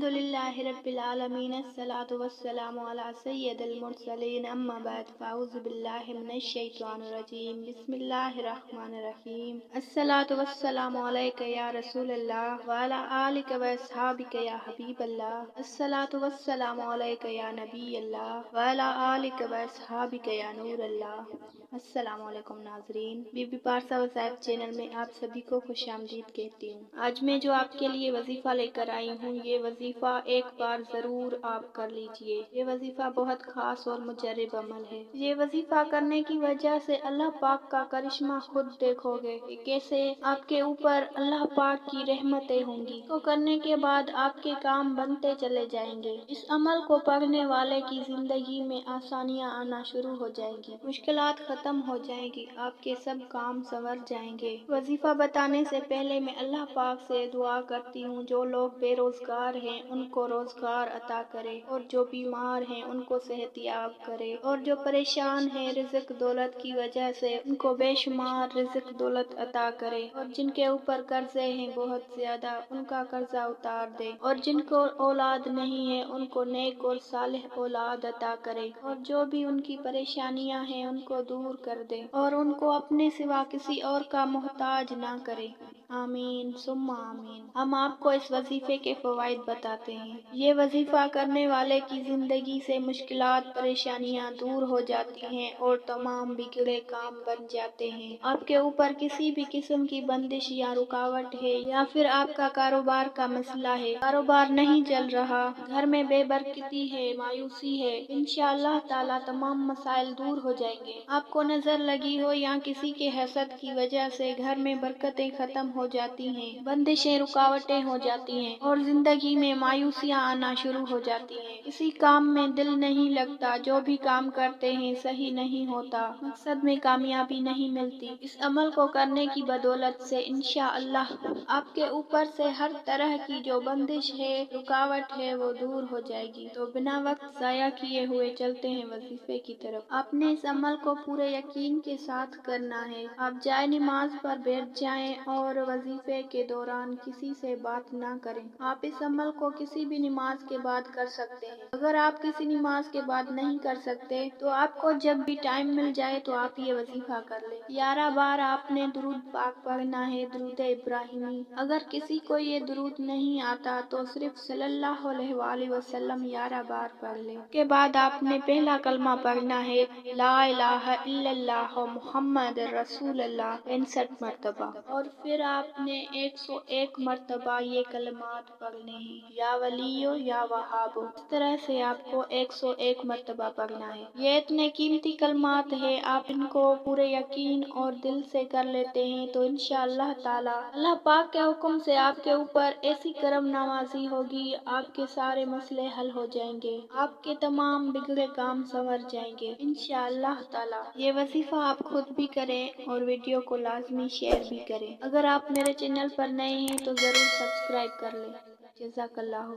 अल्हम्दुलिल्लाहि रब्बिल आलमीन अस्सलातु वस्सलामु अला सय्यिदिल मुरसलीन अम्मा बाद फ़अऊज़ु बिल्लाहि मिनश शैतानिर रजीम बिस्मिल्लाहिर रहमानिर रहीम अस्सलातु वस्सलामु अलैका या रसूलल्लाह व अला आलिका व अस्हाबिका या हबीबल्लाह अस्सलातु वस्सलामु अलैका या नबीयल्लाह व अला आलिका व अस्हाबिका या नूरल्लाह। अस्सलामु अलैकुम नाज़रीन, बीबी पारसा वज़ाइफ चैनल में आप सभी को खुशामदीद कहती हूँ। आज मैं जो आपके लिए वजीफ़ा लेकर आई हूँ, ये वजीफ़ा एक बार ज़रूर आप कर लीजिए। ये वजीफ़ा बहुत खास और मुजर्रब अमल है। ये वजीफ़ा करने की वजह से अल्लाह पाक का करिश्मा खुद देखोगे कि कैसे आपके ऊपर अल्लाह पाक की रहमतें होंगी। तो करने के बाद आपके काम बनते चले जाएंगे। इस अमल को पढ़ने वाले की जिंदगी में आसानियाँ आना शुरू हो जाएंगी, मुश्किलात खत्म हो जाएंगी, आपके सब काम संवर जाएंगे। वजीफा बताने से पहले मैं अल्लाह पाक से दुआ करती हूँ, जो लोग बेरोजगार हैं उनको रोजगार अता करे, और जो बीमार हैं उनको सेहतियाब करे, और जो परेशान हैं रिज़्क दौलत की वजह से उनको बेशुमार रिज़्क दौलत अता करे, और जिनके ऊपर कर्जे हैं बहुत ज्यादा उनका कर्जा उतार दे, और जिनको औलाद नहीं है उनको नेक और सालिह औलाद अता करे, और जो भी उनकी परेशानियां हैं उनको दूर कर दे, और उनको अपने सिवा किसी और का मोहताज ना करे। आमीन सुम्मा आमीन। हम आपको इस वजीफे के फवाइद बताते हैं। ये वजीफा करने वाले की जिंदगी से मुश्किलात परेशानियां दूर हो जाती हैं और तमाम बिगड़े काम बन जाते हैं। आपके ऊपर किसी भी किस्म की बंदिश या रुकावट है, या फिर आपका कारोबार का मसला है, कारोबार नहीं चल रहा, घर में बेबरकती है, मायूसी है, इंशाअल्लाह ताला तमाम मसाइल दूर हो जाएंगे। आपको नजर लगी हो या किसी के हसद की वजह से घर में बरकतें खत्म हो जाती हैं, बंदिशें रुकावटें हो जाती हैं, और जिंदगी में मायूसियां आना शुरू हो जाती हैं। किसी काम में दिल नहीं लगता, जो भी काम करते हैं सही नहीं होता, मकसद में कामयाबी नहीं मिलती। इस अमल को करने की बदौलत से इंशाअल्लाह आपके ऊपर से हर तरह की जो बंदिश है, रुकावट है, वो दूर हो जाएगी। तो बिना वक्त जाया किए हुए चलते हैं वजीफे की तरफ। आपने इस अमल को पूरे यकीन के साथ करना है। आप जाए नमाज पर बैठ जाएं और वजीफे के दौरान किसी से बात ना करें। आप इस अमल को किसी भी नमाज के बाद कर सकते हैं। अगर आप किसी नमाज के बाद नहीं कर सकते तो आपको जब भी टाइम मिल जाए तो आप ये वजीफा कर लें। 11 बार आपने दुरूद पाक पढ़ना है, दुरूद इब्राहिमी। अगर किसी को ये दुरूद नहीं आता तो सिर्फ सल्लल्लाहु अलैहि वसल्लम 11 बार पढ़ लें। के बाद आपने पहला कलमा पढ़ना है, ला इलाहा इल्लल्लाह मुहम्मद रसूलुल्लाह 65 मरतबा, और फिर आपने 101 मरतबा ये कलमात पढ़ने हैं, या वलियो या वहाबो। इस तरह से आपको 101 मरतबा पढ़ना है। ये इतने कीमती कलमात है, आप इनको पूरे यकीन और दिल से कर लेते हैं तो इंशाअल्लाह ताला अल्लाह पाक के हुक्म से आपके ऊपर ऐसी करम नवाजी होगी, आपके सारे मसले हल हो जाएंगे, आपके तमाम बिगड़े काम संवर जाएंगे इंशाअल्लाह ताला। ये वजीफा आप खुद भी करें और वीडियो को लाजमी शेयर भी करें। अगर आप मेरे चैनल पर नए हैं तो जरूर सब्सक्राइब कर लें। जज़ाकल्लाह।